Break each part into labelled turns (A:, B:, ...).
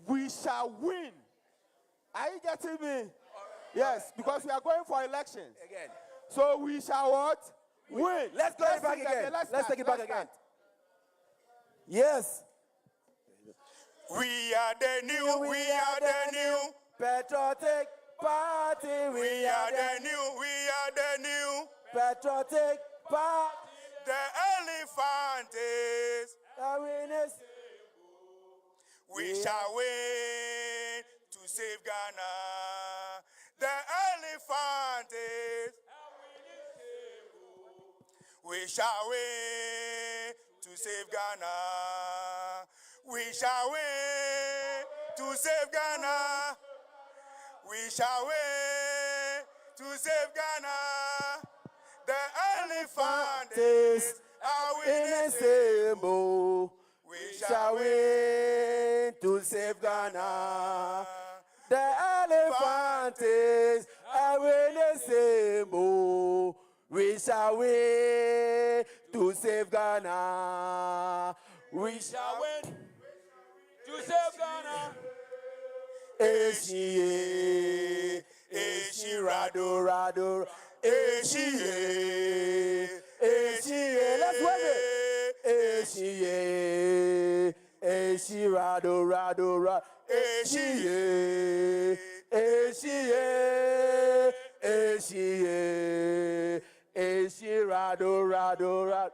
A: we shall win. Are you getting me? Yes, because we are going for elections.
B: Again.
A: So we shall what? Win.
B: Let's go back again. Let's take it back again. Yes.
C: We are the new
B: patriotic party.
C: We are the new
B: patriotic party.
C: The elephant is
B: the winners.
C: We shall win to save Ghana. The elephant is we shall win to save Ghana. We shall win to save Ghana. We shall win to save Ghana. The elephant is our winning symbol. We shall win
B: to save Ghana. The elephant is our winning symbol. We shall win to save Ghana. We shall win to save Ghana. Eshi, Eshi, Rado, Rado, Eshi, Eshi. Let's win it. Eshi, Eshi, Rado, Rado, Rado, Eshi, Eshi, Eshi, Eshi, Rado, Rado, Rado.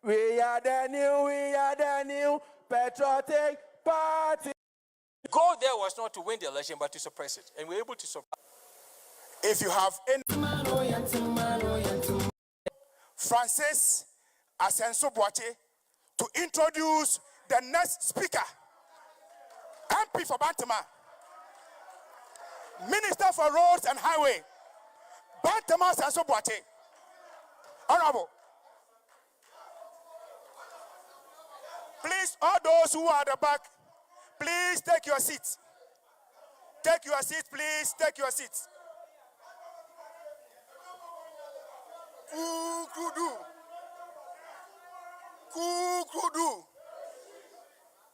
B: We are the new patriotic party.
D: The goal there was not to win the election, but to suppress it. And we're able to suppress it.
C: If you have any Francis Asenso Boache to introduce the next speaker, MP for Bantama, Minister for Roads and Highway, Bantama Asenso Boache. Honorable. Please, all those who are at the back, please take your seats. Take your seats, please. Take your seats. Kukudu. Kukudu.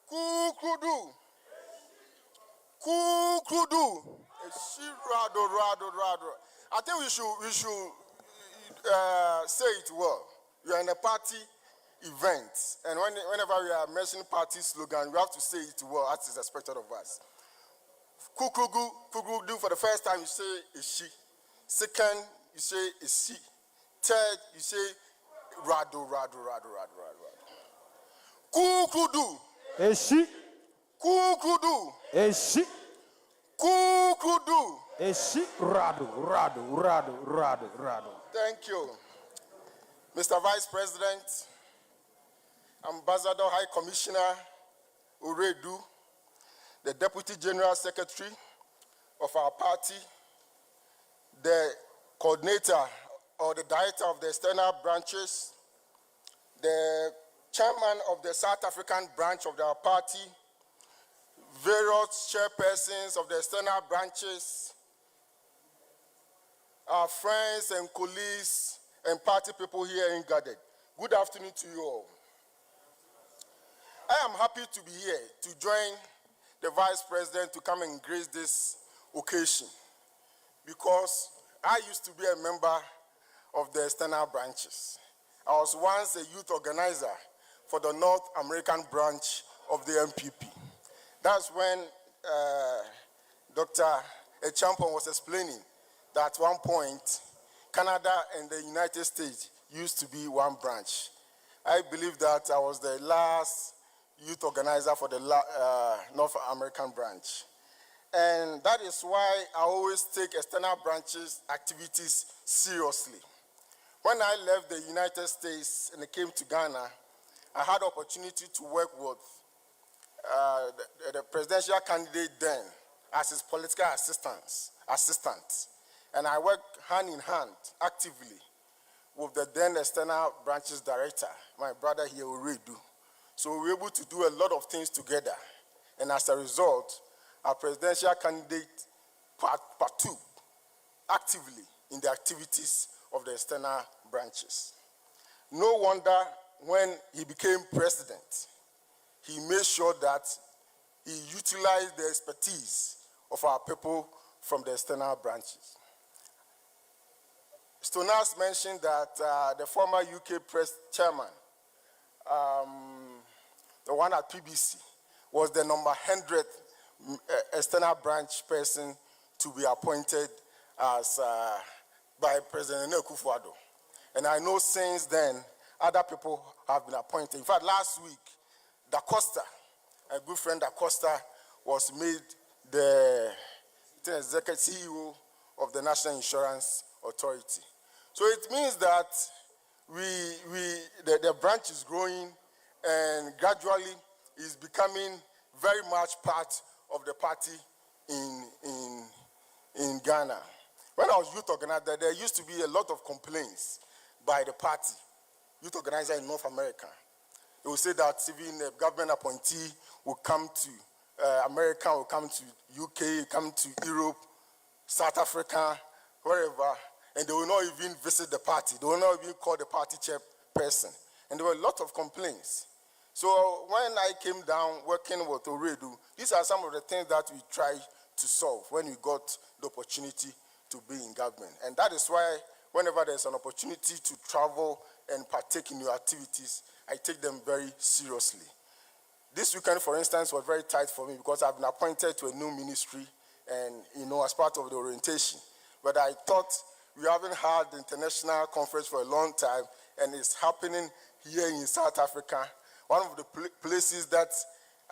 C: Kukudu. Kukudu. Rado. I think we should say it well. We are in a party event, and whenever we are mentioning party slogan, we have to say it well as is expected of us. Kukudu for the first time you say Ishi. Second, you say Ishi. Third, you say Rado. Kukudu.
B: Ishi.
C: Kukudu.
B: Ishi.
C: Kukudu.
B: Ishi. Rado.
C: Thank you. Mr. Vice President, Ambassador High Commissioner Uredu, the Deputy General Secretary of our party, the coordinator or the director of the external branches, the chairman of the South African branch of our party, various chairpersons of the external branches, our friends and colleagues and party people here in gathered. Good afternoon to you all. I am happy to be here to join the Vice President to come and grace this occasion because I used to be a member of the external branches. I was once a youth organizer for the North American branch of the NPP. That's when Dr. Echampon was explaining that at one point, Canada and the United States used to be one branch. I believe that I was the last youth organizer for the North American branch. And that is why I always take external branches activities seriously. When I left the United States and I came to Ghana, I had the opportunity to work with the presidential candidate then as his political assistant. And I worked hand in hand, actively, with the then external branches director, my brother here, Uredu. So we were able to do a lot of things together. And as a result, our presidential candidate partook actively in the activities of the external branches. No wonder when he became president, he made sure that he utilized the expertise of our people from the external branches. Stonas mentioned that the former UK press chairman, the one at PBC, was the number 100th external branch person to be appointed as by President Akufo-Addo. And I know since then, other people have been appointed. In fact, last week, Da Costa, a good friend Da Costa, was made the executive CEO of the National Insurance Authority. So it means that the branch is growing and gradually is becoming very much part of the party in Ghana. When I was youth organizer, there used to be a lot of complaints by the party, youth organizer in North America. They would say that even a government appointee will come to America, will come to UK, come to Europe, South Africa, wherever, and they will not even visit the party. They will not even call the party chairperson. And there were a lot of complaints. So when I came down working with Oredu, these are some of the things that we try to solve when we got the opportunity to be in government. And that is why whenever there's an opportunity to travel and partake in new activities, I take them very seriously. This weekend, for instance, was very tight for me because I've been appointed to a new ministry and, as part of the orientation. But I thought we haven't had the international conference for a long time, and it's happening here in South Africa. One of the places that,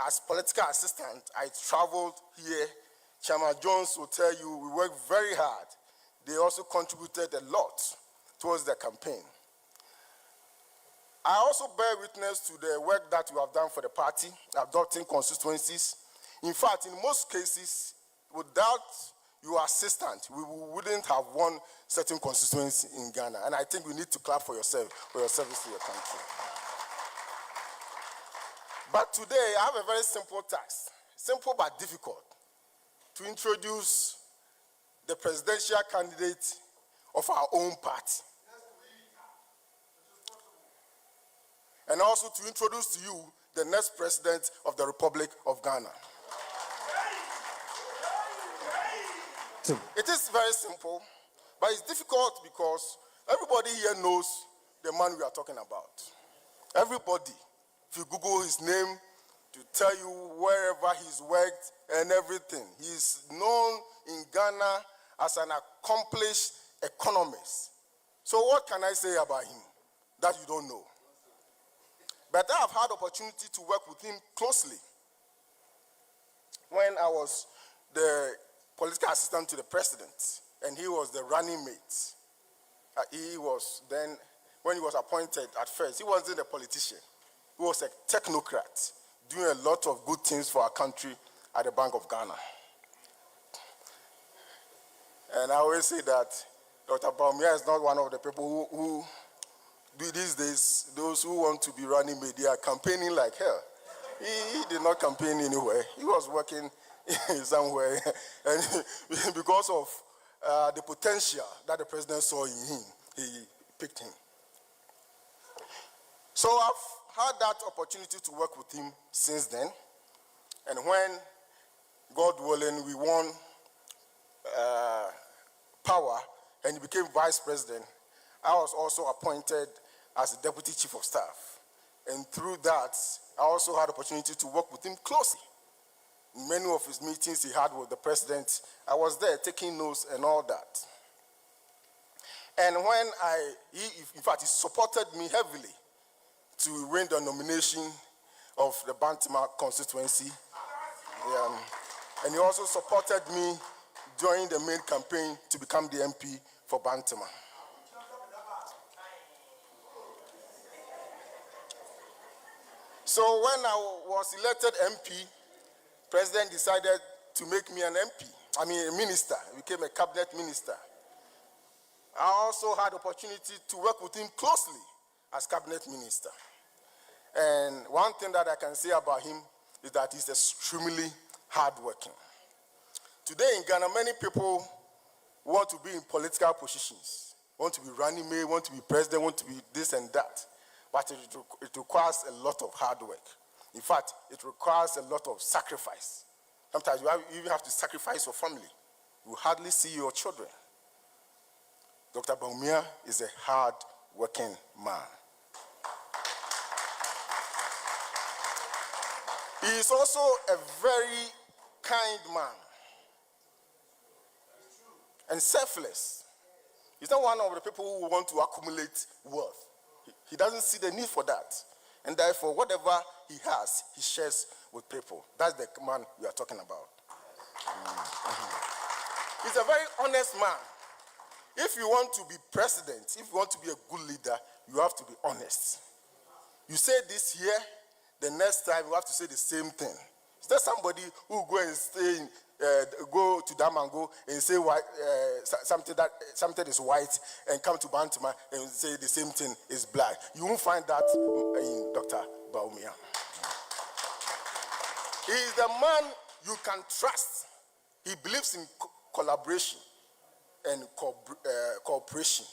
C: as political assistant, I traveled here. Chairman Jones will tell you we worked very hard. They also contributed a lot towards the campaign. I also bear witness to the work that you have done for the party, adopting constituencies. In fact, in most cases, without your assistant, we wouldn't have won certain constituencies in Ghana. And I think we need to clap for yourself, for your service to your country. But today, I have a very simple task, simple but difficult, to introduce the presidential candidate of our own party. And also to introduce to you the next president of the Republic of Ghana. It is very simple, but it's difficult because everybody here knows the man we are talking about. Everybody. If you Google his name, to tell you wherever he's worked and everything. He's known in Ghana as an accomplished economist. So what can I say about him that you don't know? But I have had opportunity to work with him closely. When I was the political assistant to the president, and he was the running mate. He was then, when he was appointed at first, he wasn't a politician. He was a technocrat, doing a lot of good things for our country at the Bank of Ghana. And I always say that Dr. Bawumia is not one of the people who these days, those who want to be running media are campaigning like hell. He did not campaign anywhere. He was working somewhere. And because of the potential that the president saw in him, he picked him. So I've had that opportunity to work with him since then. And when, God willing, we won power and he became vice president, I was also appointed as the deputy chief of staff. And through that, I also had opportunity to work with him closely. In many of his meetings he had with the president, I was there taking notes and all that. And when in fact, he supported me heavily to win the nomination of the Bantima constituency. And he also supported me during the main campaign to become the MP for Bantima. So when I was elected MP, President decided to make me an MP. A minister. I became a cabinet minister. I also had opportunity to work with him closely as cabinet minister. And one thing that I can say about him is that he's extremely hardworking. Today in Ghana, many people want to be in political positions, want to be running mate, want to be president, want to be this and that. But it requires a lot of hard work. In fact, it requires a lot of sacrifice. Sometimes you even have to sacrifice your family. You hardly see your children. Dr. Bawumia is a hard-working man. He is also a very kind man and selfless. He's not one of the people who want to accumulate wealth. He doesn't see the need for that. And therefore, whatever he has, he shares with people. That's the man we are talking about. He's a very honest man. If you want to be president, if you want to be a good leader, you have to be honest. You say this here, the next time you have to say the same thing. Is there somebody who will go and stay in, go to Damango and say something is white and come to Bantama and say the same thing is black? You won't find that in Dr. Bawumia. He is the man you can trust. He believes in collaboration and cooperation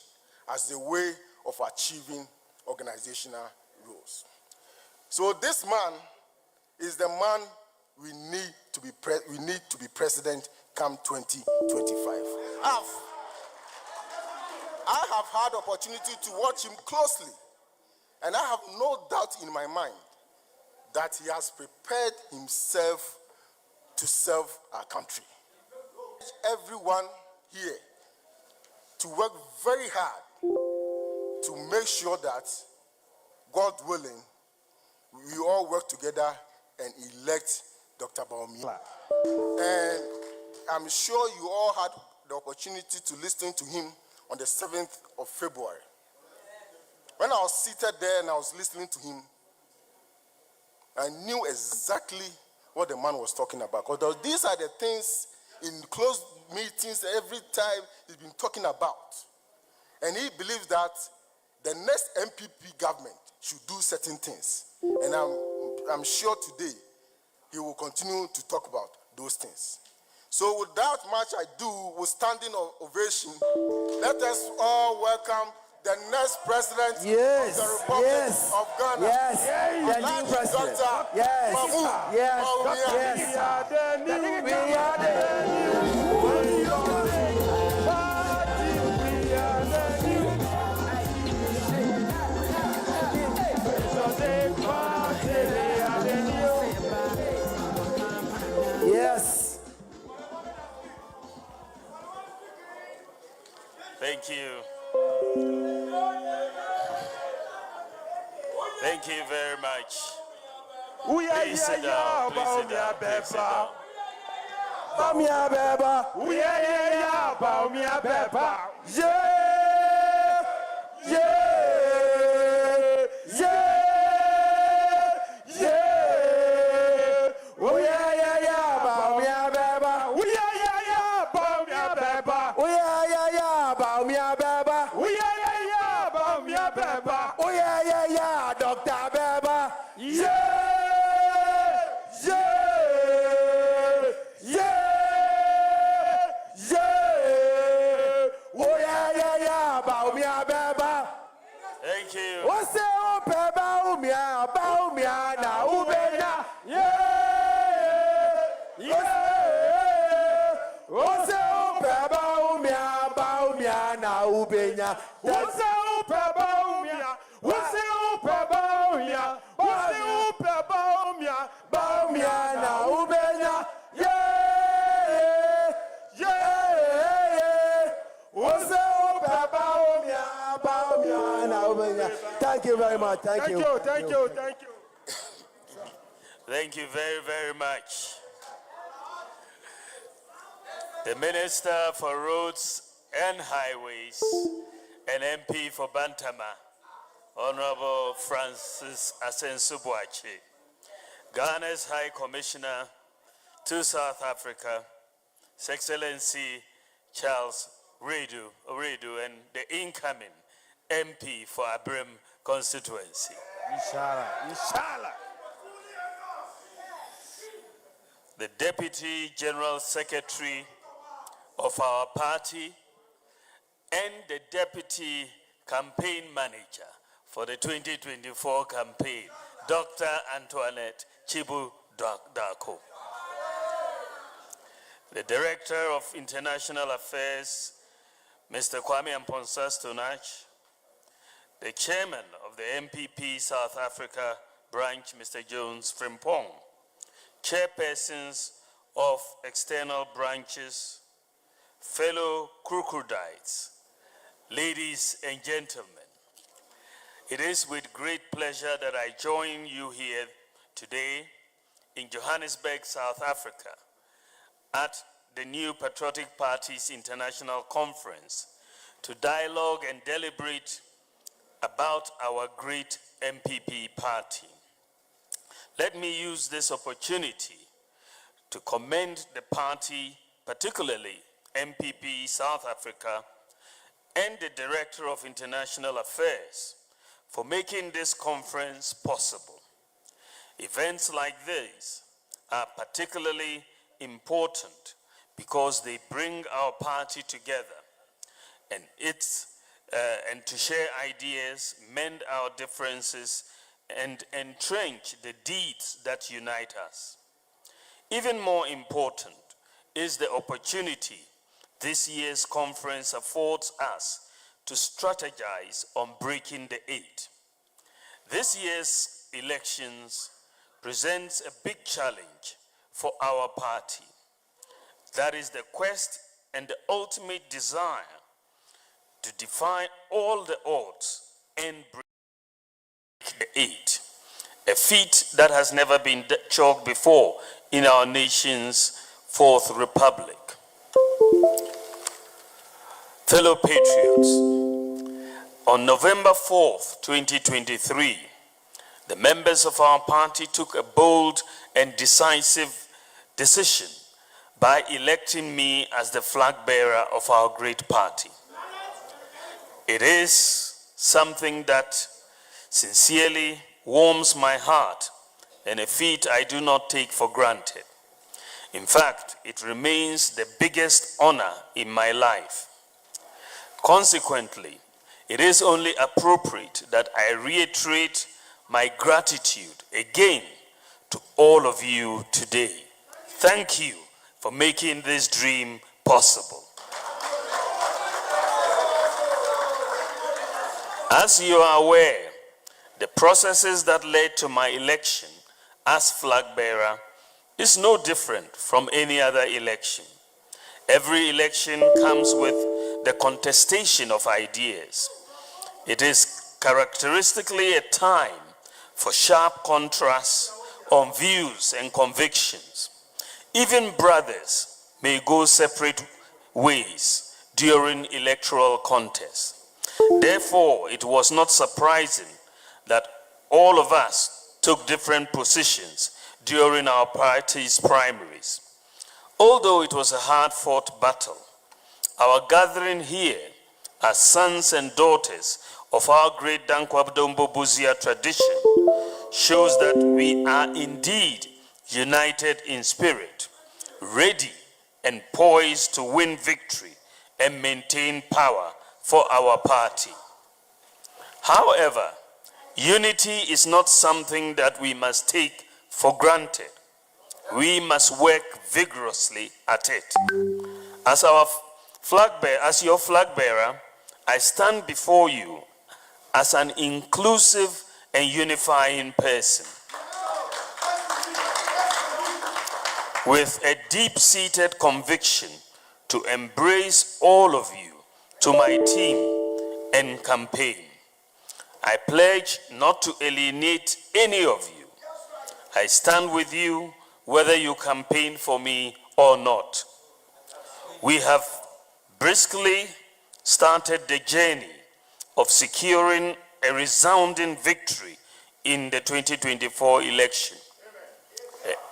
C: as the way of achieving organizational goals. So this man is the man we need to be president come 2025. I have had opportunity to watch him closely, and I have no doubt in my mind that he has prepared himself to serve our country. Everyone here to work very hard to make sure that, God willing, we all work together and elect Dr. Bawumia. And I'm sure you all had the opportunity to listen to him on the 7th of February. When I was seated there and I was listening to him, I knew exactly what the man was talking about. Because these are the things in closed meetings every time he's been talking about. And he believes that the next NPP government should do certain things. And I'm sure today he will continue to talk about those things. So without much ado, with standing ovation, let us all welcome the next president of the Republic of Ghana.
B: The new president.
C: Dr. Bawumia.
B: We are the new. Yes.
E: Thank you. Thank you very much. Please sit down. Please sit down. Please sit down.
B: Bawumia beba. Bawumia beba. Yeah. Oh yeah. Bawumia beba. Oh yeah. Bawumia beba. Oh yeah. Bawumia beba. Oh yeah. Bawumia beba. Oh yeah. Dr. Beba. Bawumia beba.
E: Thank you.
B: What's the Bawumia na ubenya? What's the Bawumia na ubenya? What's the Bawumia? What's the Bawumia? What's the Bawumia na ubenya? What's the Bawumia na ubenya? Thank you very much. Thank you.
E: Thank you very, very much. The Minister for Roads and Highways and MP for Bantama, Honorable Francis Asensubuachi, Ghana's High Commissioner to South Africa, His Excellency Charles Redu, and the incoming MP for Abrim constituency.
B: Inshallah.
E: The Deputy General Secretary of our party and the Deputy Campaign Manager for the 2024 campaign, Dr. Antoinette Chibu Dako. The Director of International Affairs, Mr. Kwame Amponsa-Stonach, the Chairman of the NPP South Africa branch, Mr. Jones Frimpong, Chairpersons of external branches, fellow crocodiles, ladies and gentlemen, it is with great pleasure that I join you here today in Johannesburg, South Africa, at the New Patriotic Parties International Conference to dialogue and deliberate about our great NPP party. Let me use this opportunity to commend the party, particularly NPP South Africa, and the Director of International Affairs for making this conference possible. Events like these are particularly important because they bring our party together and to share ideas, mend our differences, and entrench the deeds that unite us. Even more important is the opportunity this year's conference affords us to strategize on breaking the eight. This year's elections presents a big challenge for our party. That is the quest and the ultimate desire to defy all the odds and break the eight, a feat that has never been chalked before in our nation's Fourth Republic. Fellow patriots, on November 4th, 2023, the members of our party took a bold and decisive decision by electing me as the flag bearer of our great party. It is something that sincerely warms my heart and a feat I do not take for granted. In fact, it remains the biggest honor in my life. Consequently, it is only appropriate that I reiterate my gratitude again to all of you today. Thank you for making this dream possible. As you are aware, the processes that led to my election as flag bearer is no different from any other election. Every election comes with the contestation of ideas. It is characteristically a time for sharp contrasts on views and convictions. Even brothers may go separate ways during electoral contests. Therefore, it was not surprising that all of us took different positions during our party's primaries. Although it was a hard-fought battle, our gathering here as sons and daughters of our great Dankwabdombo Buzia tradition shows that we are indeed united in spirit, ready and poised to win victory and maintain power for our party. However, unity is not something that we must take for granted. We must work vigorously at it. As your flag bearer, I stand before you as an inclusive and unifying person, with a deep-seated conviction to embrace all of you to my team and campaign. I pledge not to alienate any of you. I stand with you whether you campaign for me or not. We have briskly started the journey of securing a resounding victory in the 2024 election.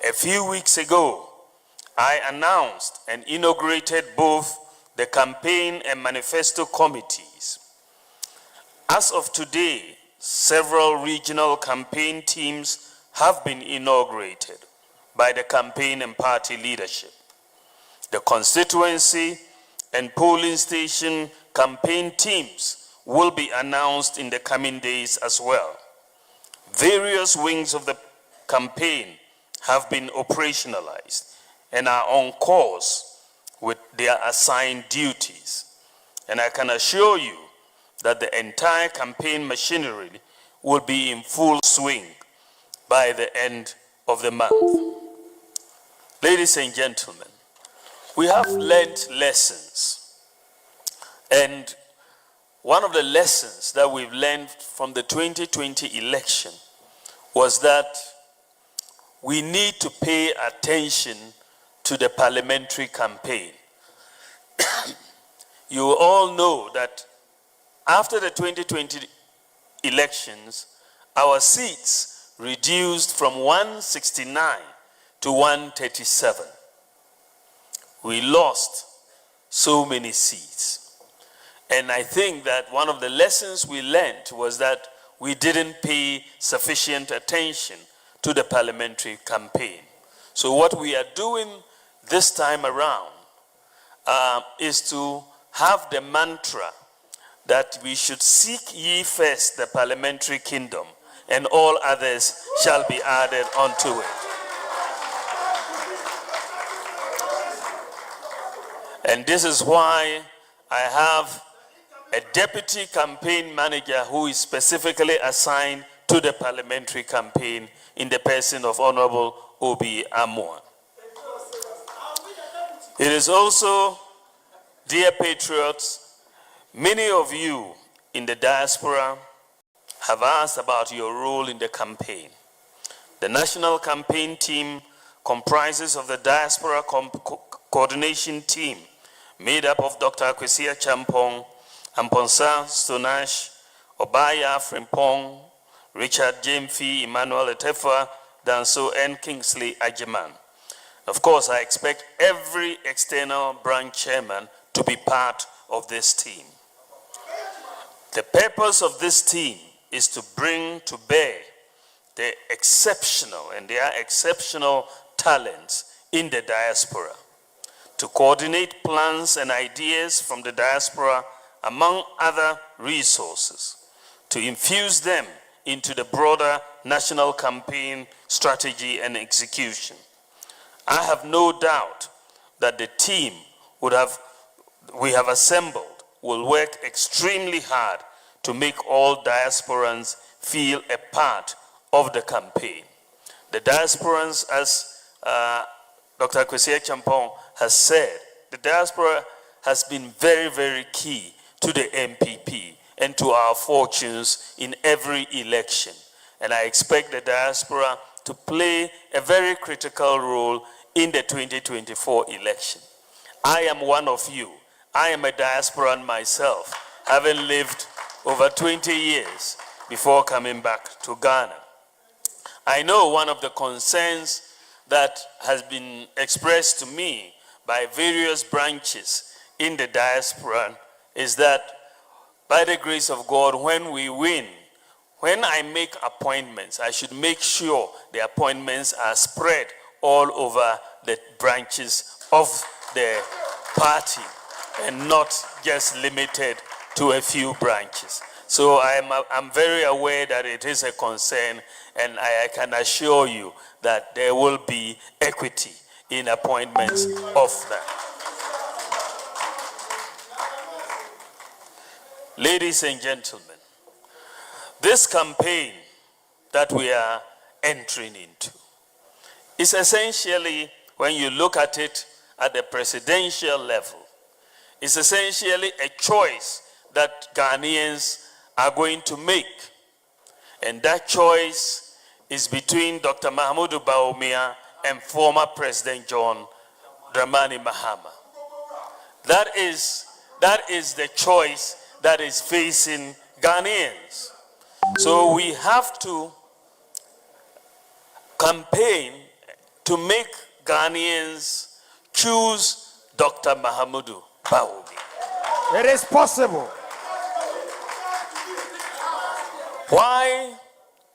E: A few weeks ago, I announced and inaugurated both the campaign and manifesto committees. As of today, several regional campaign teams have been inaugurated by the campaign and party leadership. The constituency and polling station campaign teams will be announced in the coming days as well. Various wings of the campaign have been operationalized and are on course with their assigned duties. And I can assure you that the entire campaign machinery will be in full swing by the end of the month. Ladies and gentlemen, we have learned lessons. And one of the lessons that we've learned from the 2020 election was that we need to pay attention to the parliamentary campaign. You all know that after the 2020 elections, our seats reduced from 169 to 137. We lost so many seats. And I think that one of the lessons we learned was that we didn't pay sufficient attention to the parliamentary campaign. So what we are doing this time around is to have the mantra that we should seek ye first the parliamentary kingdom, and all others shall be added unto it. And this is why I have a deputy campaign manager who is specifically assigned to the parliamentary campaign in the person of Honorable Obi Amwa. It is also, dear patriots, many of you in the diaspora have asked about your role in the campaign. The national campaign team comprises of the diaspora coordination team made up of Dr. Akwesia Champong, Amponsa Stonash, Obaya Frimpong, Richard Jemfi, Emmanuel Etefa, Danso, and Kingsley Ajiman. Of course, I expect every external branch chairman to be part of this team. The purpose of this team is to bring to bear the exceptional and their exceptional talents in the diaspora, to coordinate plans and ideas from the diaspora among other resources, to infuse them into the broader national campaign strategy and execution. I have no doubt that the team we have assembled will work extremely hard to make all diasporans feel a part of the campaign. The diasporans, as Dr. Akwesia Champong has said, the diaspora has been very, very key to the NPP and to our fortunes in every election. And I expect the diaspora to play a very critical role in the 2024 election. I am one of you. I am a diasporan myself, having lived over 20 years before coming back to Ghana. I know one of the concerns that has been expressed to me by various branches in the diaspora is that by the grace of God, when we win, when I make appointments, I should make sure the appointments are spread all over the branches of the party and not just limited to a few branches. So I'm very aware that it is a concern, and I can assure you that there will be equity in appointments of that. Ladies and gentlemen, this campaign that we are entering into is essentially, when you look at it at the presidential level, it's essentially a choice that Ghanaians are going to make. And that choice is between Dr. Mahamudu Bawumia and former President John Dramani Mahama. That is the choice that is facing Ghanaians. So we have to campaign to make Ghanaians choose Dr. Mahamudu Bawumia.
B: It is possible.
E: Why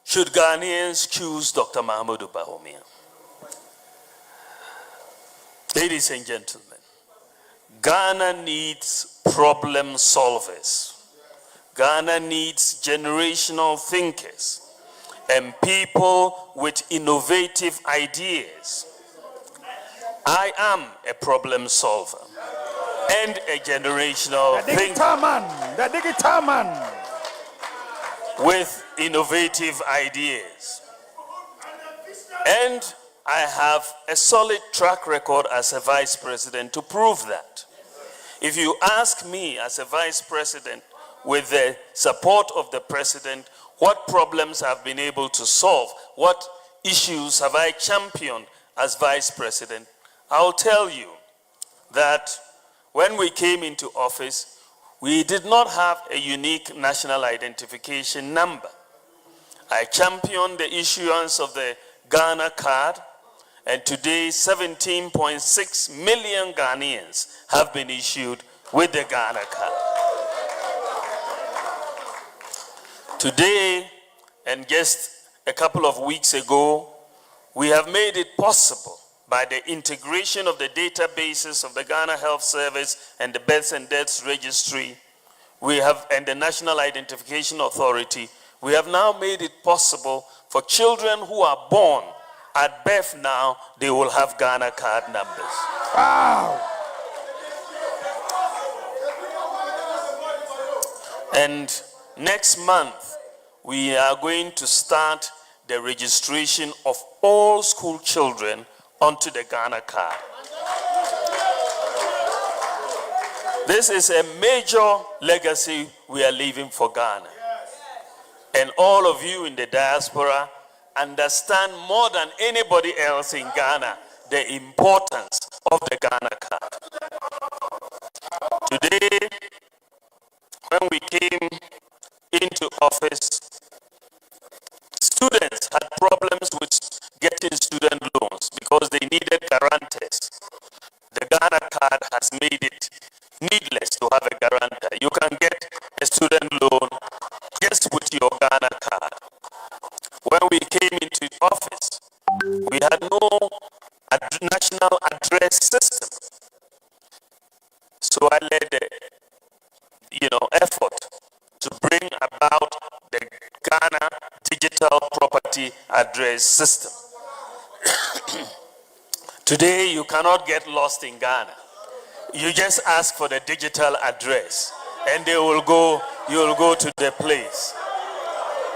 E: should Ghanaians choose Dr. Mahamudu Bawumia? Ladies and gentlemen, Ghana needs problem solvers. Ghana needs generational thinkers. and people with innovative ideas. I am a problem solver and a generational thinker
B: The digital man.
E: with innovative ideas. And I have a solid track record as a vice president to prove that. If you ask me as a vice president, with the support of the president, what problems I've been able to solve, what issues have I championed as vice president, I'll tell you that when we came into office, we did not have a unique national identification number. I championed the issuance of the Ghana card, and today 17.6 million Ghanaians have been issued with the Ghana card. Today, and just a couple of weeks ago, we have made it possible by the integration of the databases of the Ghana Health Service and the Births and Deaths Registry, and the National Identification Authority, we have now made it possible for children who are born at birth now, they will have Ghana card numbers.
B: Wow.
E: And next month, we are going to start the registration of all school children onto the Ghana card. This is a major legacy we are leaving for Ghana. And all of you in the diaspora understand more than anybody else in Ghana the importance of the Ghana card. Today, when we came into office, students had problems with getting student loans because they needed guarantors. The Ghana card has made it needless to have a guarantor. You can get a student loan just with your Ghana card. When we came into office, we had no national address system. So I led the effort to bring about the Ghana Digital Property Address System. Today, you cannot get lost in Ghana. You just ask for the digital address, and you'll go to the place.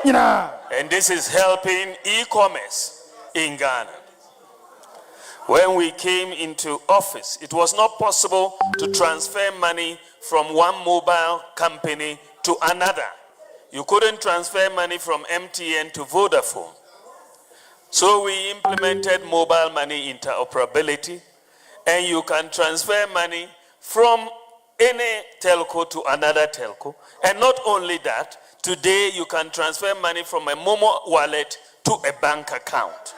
E: And this is helping e-commerce in Ghana. When we came into office, it was not possible to transfer money from one mobile company to another. You couldn't transfer money from MTN to Vodafone. So we implemented mobile money interoperability, and you can transfer money from any telco to another telco. And not only that, today you can transfer money from a Momo wallet to a bank account.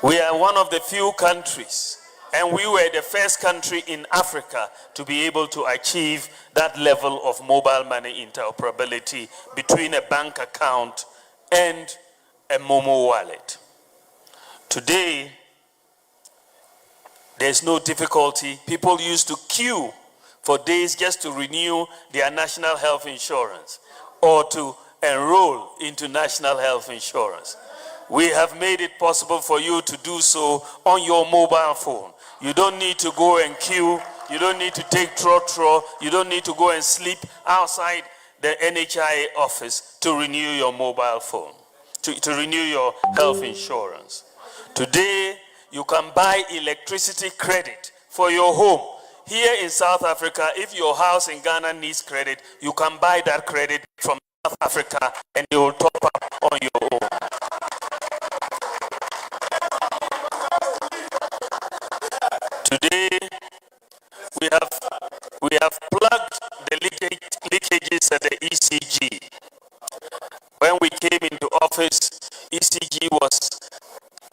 E: We are one of the few countries, and we were the first country in Africa to be able to achieve that level of mobile money interoperability between a bank account and a Momo wallet. Today, there's no difficulty. People used to queue for days just to renew their national health insurance or to enroll into national health insurance. We have made it possible for you to do so on your mobile phone. You don't need to go and queue. You don't need to take trotro. You don't need to go and sleep outside the NHIA office to renew your mobile phone, to renew your health insurance. Today, you can buy electricity credit for your home. Here in South Africa, if your house in Ghana needs credit, you can buy that credit from South Africa and you will top up on your own. Today, we have plugged the leakages at the ECG. When we came into office, ECG was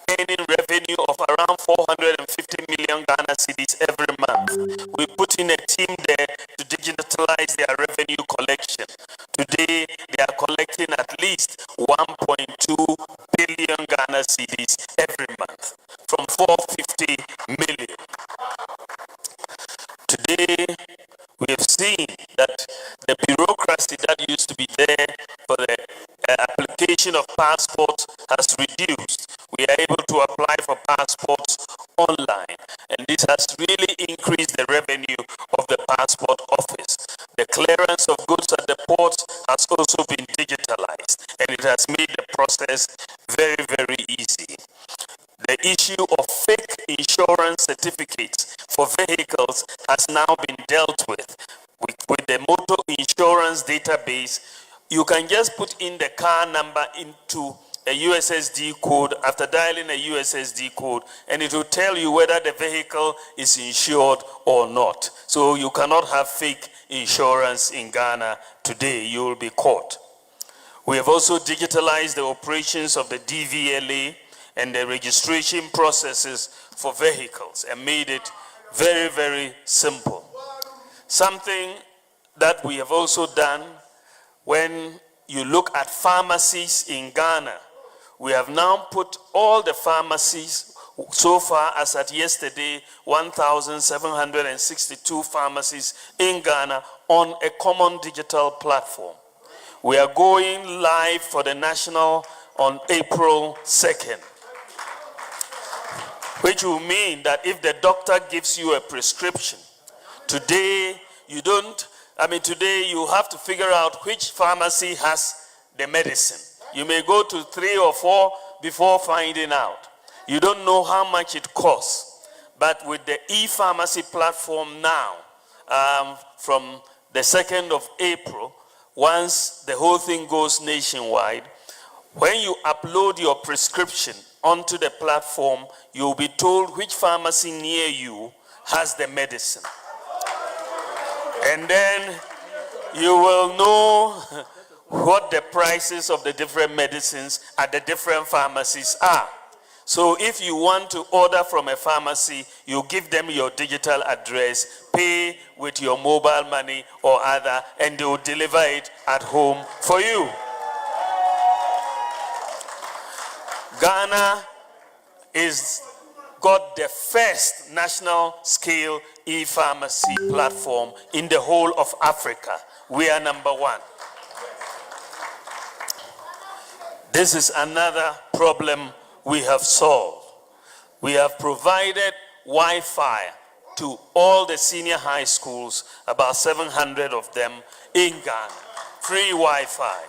E: earning revenue of around 450 million Ghana cedis every month. We put in a team there to digitalize their revenue collection. Today, they are collecting at least 1.2 billion Ghana cedis every month from 450 million. Today, we have seen that the bureaucracy that used to be there for the issuing of passports has reduced. We are able to apply for passports online, and this has really increased the revenue of the passport office. The clearance of goods at the ports has also been digitalized, and it has made the process very, very easy. The issue of fake insurance certificates for vehicles has now been dealt with. With the motor insurance database, you can just put in the car number into a USSD code after dialing a USSD code, and it will tell you whether the vehicle is insured or not. So you cannot have fake insurance in Ghana today. You will be caught. We have also digitalized the operations of the DVLA and the registration processes for vehicles and made it very, very simple. Something that we have also done, when you look at pharmacies in Ghana, we have now put all the pharmacies, so far as at yesterday, 1,762 pharmacies in Ghana on a common digital platform. We are going live for the national on April 2nd, which will mean that if the doctor gives you a prescription, today today you have to figure out which pharmacy has the medicine. You may go to 3 or 4 before finding out. You don't know how much it costs. But with the e-pharmacy platform now, from the 2nd of April, once the whole thing goes nationwide, when you upload your prescription onto the platform, you'll be told which pharmacy near you has the medicine. And then you will know what the prices of the different medicines at the different pharmacies are. So if you want to order from a pharmacy, you give them your digital address, pay with your mobile money or other, and they will deliver it at home for you. Ghana is got the first national scale e-pharmacy platform in the whole of Africa. We are number 1. This is another problem we have solved. We have provided Wi-Fi to all the senior high schools, about 700 of them in Ghana, free Wi-Fi.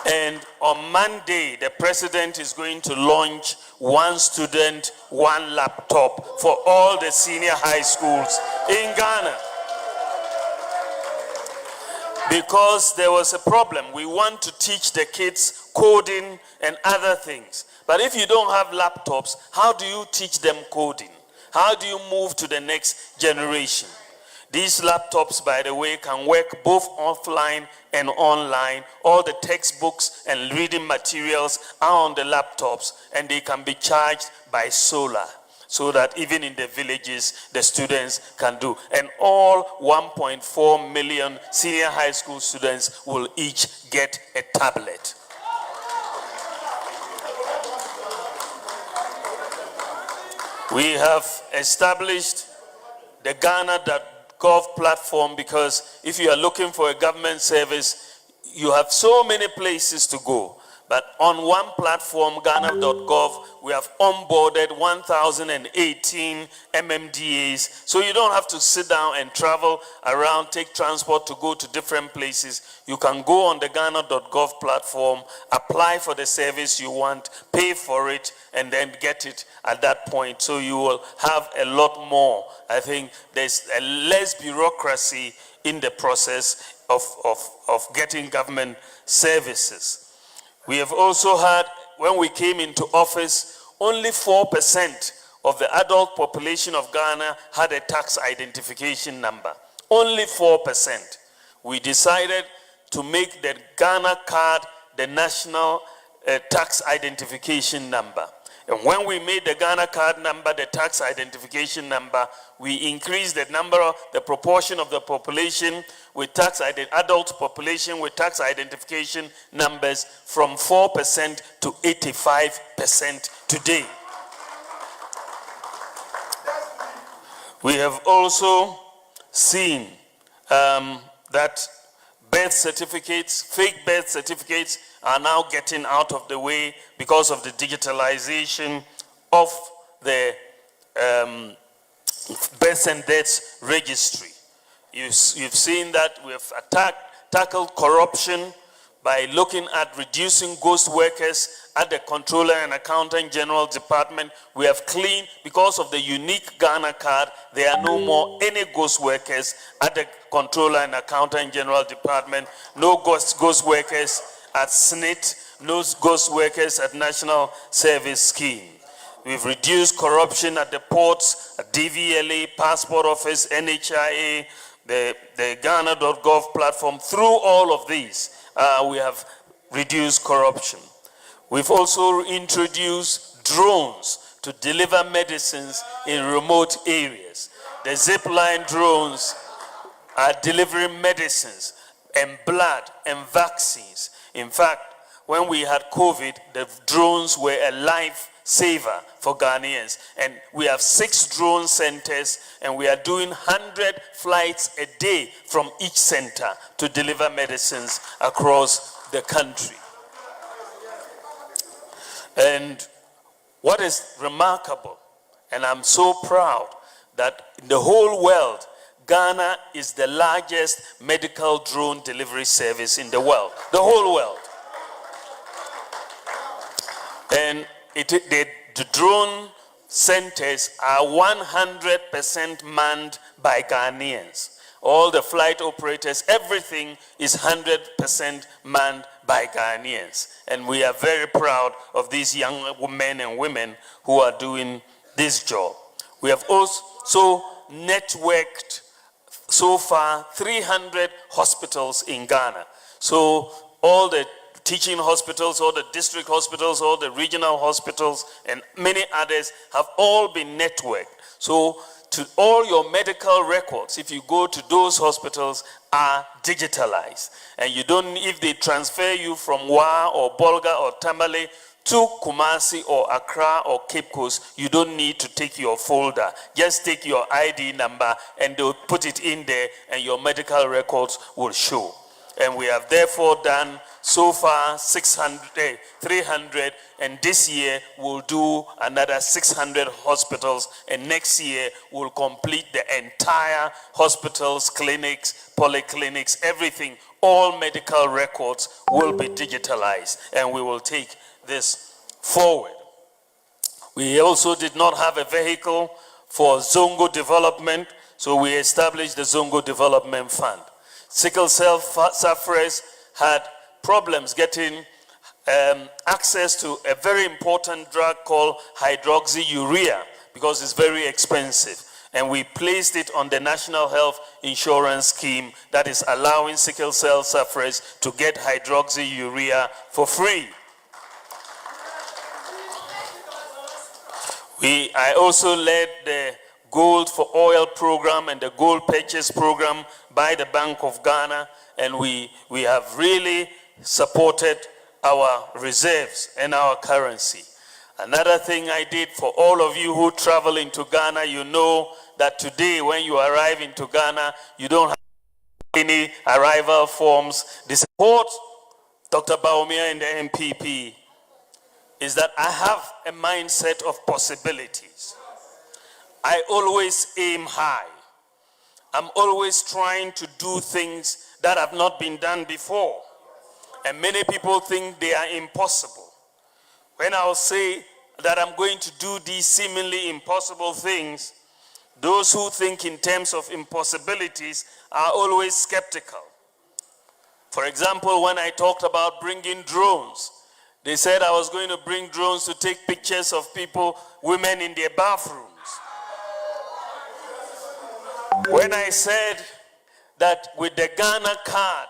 E: And on Monday, the president is going to launch 1 student, 1 laptop for all the senior high schools in Ghana. Because there was a problem. We want to teach the kids coding and other things. But if you don't have laptops, how do you teach them coding? How do you move to the next generation? These laptops, by the way, can work both offline and online. All the textbooks and reading materials are on the laptops, and they can be charged by solar, so that even in the villages, the students can do. And all 1.4 million senior high school students will each get a tablet. We have established the Ghana.gov platform because if you are looking for a government service, you have so many places to go. But on one platform, Ghana.gov, we have onboarded 1,018 MMDAs. So you don't have to sit down and travel around, take transport to go to different places. You can go on the Ghana.gov platform, apply for the service you want, pay for it, and then get it at that point. So you will have a lot more. I think there's a less bureaucracy in the process of getting government services. We have also had, when we came into office, only 4% of the adult population of Ghana had a tax identification number. Only 4%. We decided to make the Ghana card the national tax identification number. And when we made the Ghana card number the tax identification number, we increased the proportion of the population with adult population with tax identification numbers from 4% to 85% today. We have also seen that birth certificates, fake birth certificates, are now getting out of the way because of the digitalization of the births and deaths registry. You've seen that we have tackled corruption by looking at reducing ghost workers at the Controller and Accountant General Department. We have cleaned, because of the unique Ghana card, there are no more any ghost workers at the Controller and Accountant General Department, no ghost workers at SNIT, no ghost workers at National Service Scheme. We've reduced corruption at the ports, at DVLA, Passport Office, NHIA, the Ghana.gov platform. Through all of these, we have reduced corruption. We've also introduced drones to deliver medicines in remote areas. The zipline drones are delivering medicines and blood and vaccines. In fact, when we had COVID, the drones were a lifesaver for Ghanaians. And we have 6 drone centers, and we are doing 100 flights a day from each center to deliver medicines across the country. And what is remarkable, and I'm so proud, that in the whole world, Ghana is the largest medical drone delivery service in the world. The whole world. And the drone centers are 100% manned by Ghanaians. All the flight operators, everything is 100% manned by Ghanaians. And we are very proud of these young men and women who are doing this job. We have also networked so far 300 hospitals in Ghana. So all the teaching hospitals, all the district hospitals, all the regional hospitals, and many others have all been networked. So to all your medical records, if you go to those hospitals, are digitalized. And you don't, if they transfer you from Wa or Bolga or Tamale to Kumasi or Accra or Cape Coast, you don't need to take your folder. Just take your ID number and they'll put it in there and your medical records will show. And we have therefore done so far 300, and this year we'll do another 600 hospitals, and next year we'll complete the entire hospitals, clinics, polyclinics, everything. All medical records will be digitalized, and we will take this forward. We also did not have a vehicle for Zongo development, so we established the Zongo Development Fund. Sickle cell sufferers had problems getting access to a very important drug called hydroxyurea because it's very expensive. And we placed it on the National Health Insurance Scheme that is allowing sickle cell sufferers to get hydroxyurea for free. I also led the Gold for Oil program and the Gold Purchase program by the Bank of Ghana, and we have really supported our reserves and our currency. Another thing I did for all of you who travel into Ghana, you know that today when you arrive into Ghana, you don't have any arrival forms. The support Dr. Bawumia and the NPP is that I have a mindset of possibilities. I always aim high. I'm always trying to do things that have not been done before. And many people think they are impossible. When I'll say that I'm going to do these seemingly impossible things, those who think in terms of impossibilities are always skeptical. For example, when I talked about bringing drones, they said I was going to bring drones to take pictures of people, women in their bathrooms. When I said that with the Ghana card,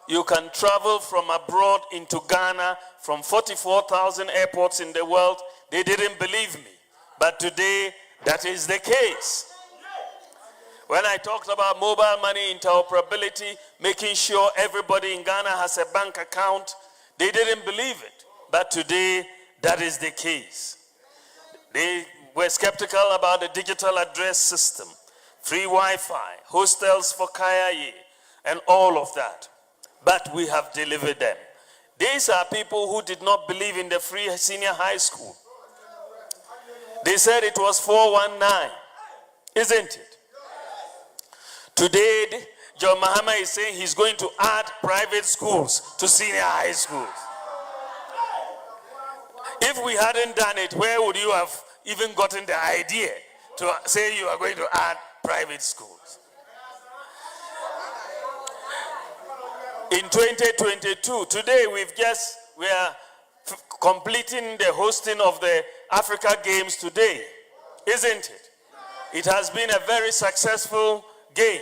E: you can travel from abroad into Ghana from 44,000 airports in the world, they didn't believe me. But today, that is the case. When I talked about mobile money interoperability, making sure everybody in Ghana has a bank account, they didn't believe it. But today, that is the case. They were skeptical about the digital address system, free Wi-Fi, hostels for Kayaye, and all of that. But we have delivered them. These are people who did not believe in the free senior high school. They said it was 419, isn't it? Today, John Mahama is saying he's going to add private schools to senior high schools. If we hadn't done it, where would you have even gotten the idea to say you are going to add private schools? In 2022, today we are completing the hosting of the Africa Games today, isn't it? It has been a very successful game.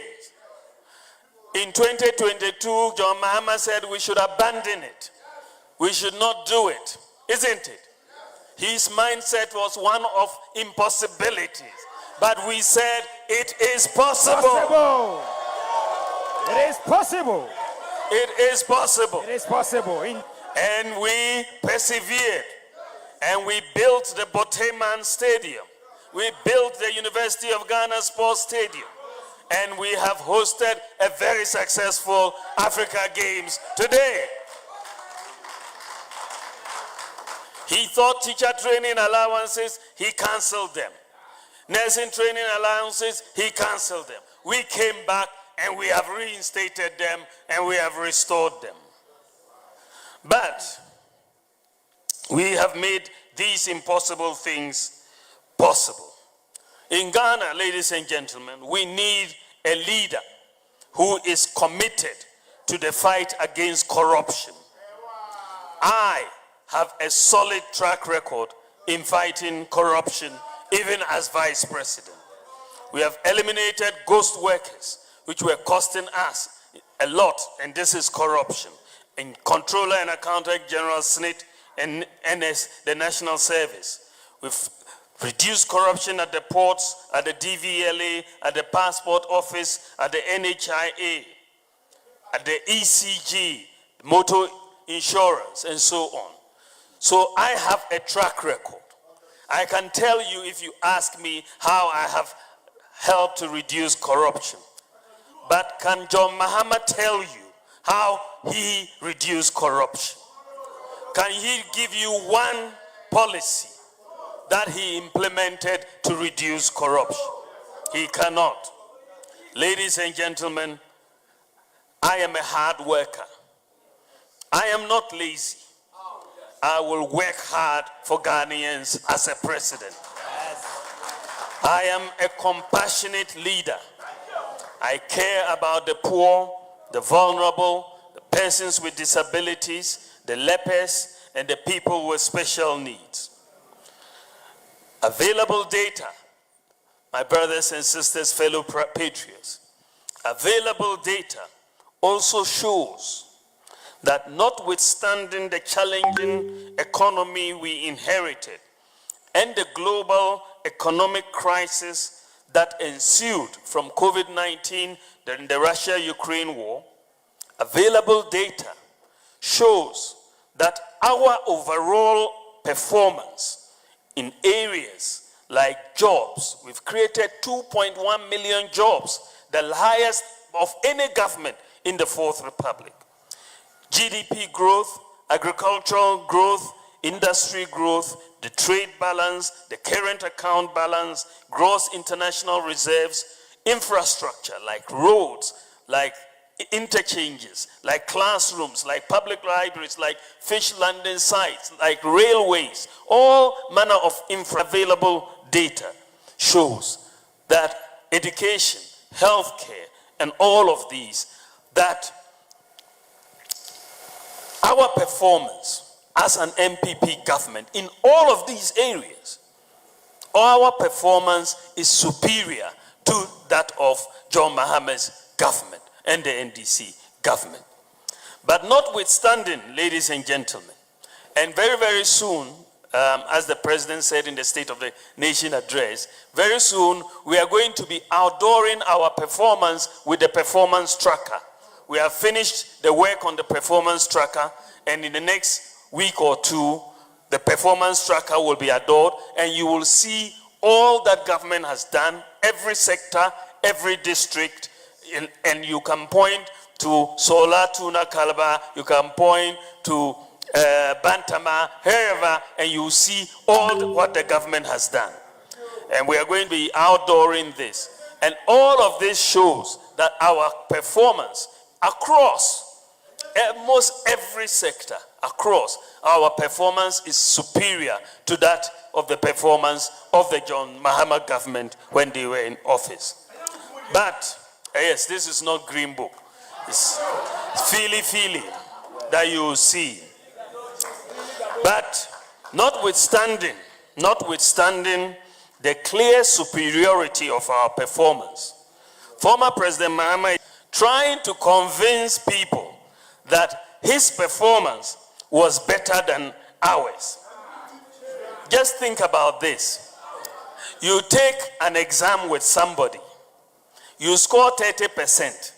E: In 2022, John Mahama said we should abandon it. We should not do it, isn't it? His mindset was one of impossibilities. But we said it is possible.
B: It is possible.
E: It is possible.
B: It is possible.
E: And we persevered. And we built the Boteman Stadium. We built the University of Ghana Sports Stadium. And we have hosted a very successful Africa Games today. He thought teacher training allowances, he canceled them. Nursing training allowances, he canceled them. We came back and we have reinstated them and we have restored them. But we have made these impossible things possible. In Ghana, ladies and gentlemen, we need a leader who is committed to the fight against corruption. I have a solid track record in fighting corruption, even as vice president. We have eliminated ghost workers, which were costing us a lot, and this is corruption. And Controller and Accountant General SNIT and NS, the National Service. We've reduced corruption at the ports, at the DVLA, at the passport office, at the NHIA, at the ECG, motor insurance, and so on. So I have a track record. I can tell you, if you ask me, how I have helped to reduce corruption. But can John Mahama tell you how he reduced corruption? Can he give you one policy that he implemented to reduce corruption? He cannot. Ladies and gentlemen, I am a hard worker. I am not lazy. I will work hard for Ghanaians as a president. I am a compassionate leader. I care about the poor, the vulnerable, the persons with disabilities, the lepers, and the people with special needs. Available data, my brothers and sisters, fellow patriots, available data also shows that notwithstanding the challenging economy we inherited and the global economic crisis that ensued from COVID-19 during the Russia-Ukraine war, available data shows that our overall performance in areas like jobs, we've created 2.1 million jobs, the highest of any government in the Fourth Republic. GDP growth, agricultural growth, industry growth, the trade balance, the current account balance, gross international reserves, infrastructure like roads, like interchanges, like classrooms, like public libraries, like fish landing sites, like railways, all manner of available data shows that education, healthcare, and all of these, that our performance as an NPP government in all of these areas, our performance is superior to that of John Mahama's government and the NDC government. But notwithstanding, ladies and gentlemen, and very, very soon, as the president said in the State of the Nation address, very soon we are going to be outdooring our performance with the performance tracker. We have finished the work on the performance tracker, and in the next week or two, the performance tracker will be adored, and you will see all that government has done, every sector, every district, and you can point to Solar Tuna Kalaba, you can point to Bantama, wherever, and you will see all what the government has done. And we are going to be outdooring this. And all of this shows that our performance across almost every sector, across, our performance is superior to that of the performance of the John Mahama government when they were in office. But, yes, this is not Green Book. It's feely that you will see. But notwithstanding the clear superiority of our performance, former President Mahama is trying to convince people that his performance was better than ours. Just think about this. You take an exam with somebody, you score 30%,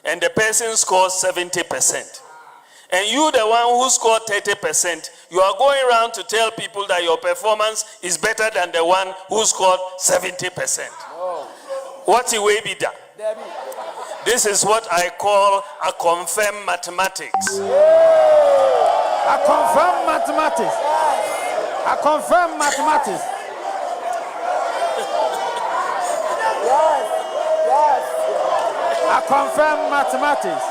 E: and the person scores 70%. And you, the one who scored 30%, you are going around to tell people that your performance is better than the one who scored 70%. No. What will be done? This is what I call a confirmed mathematics.
B: A confirmed mathematics. A confirmed mathematics. A confirmed mathematics.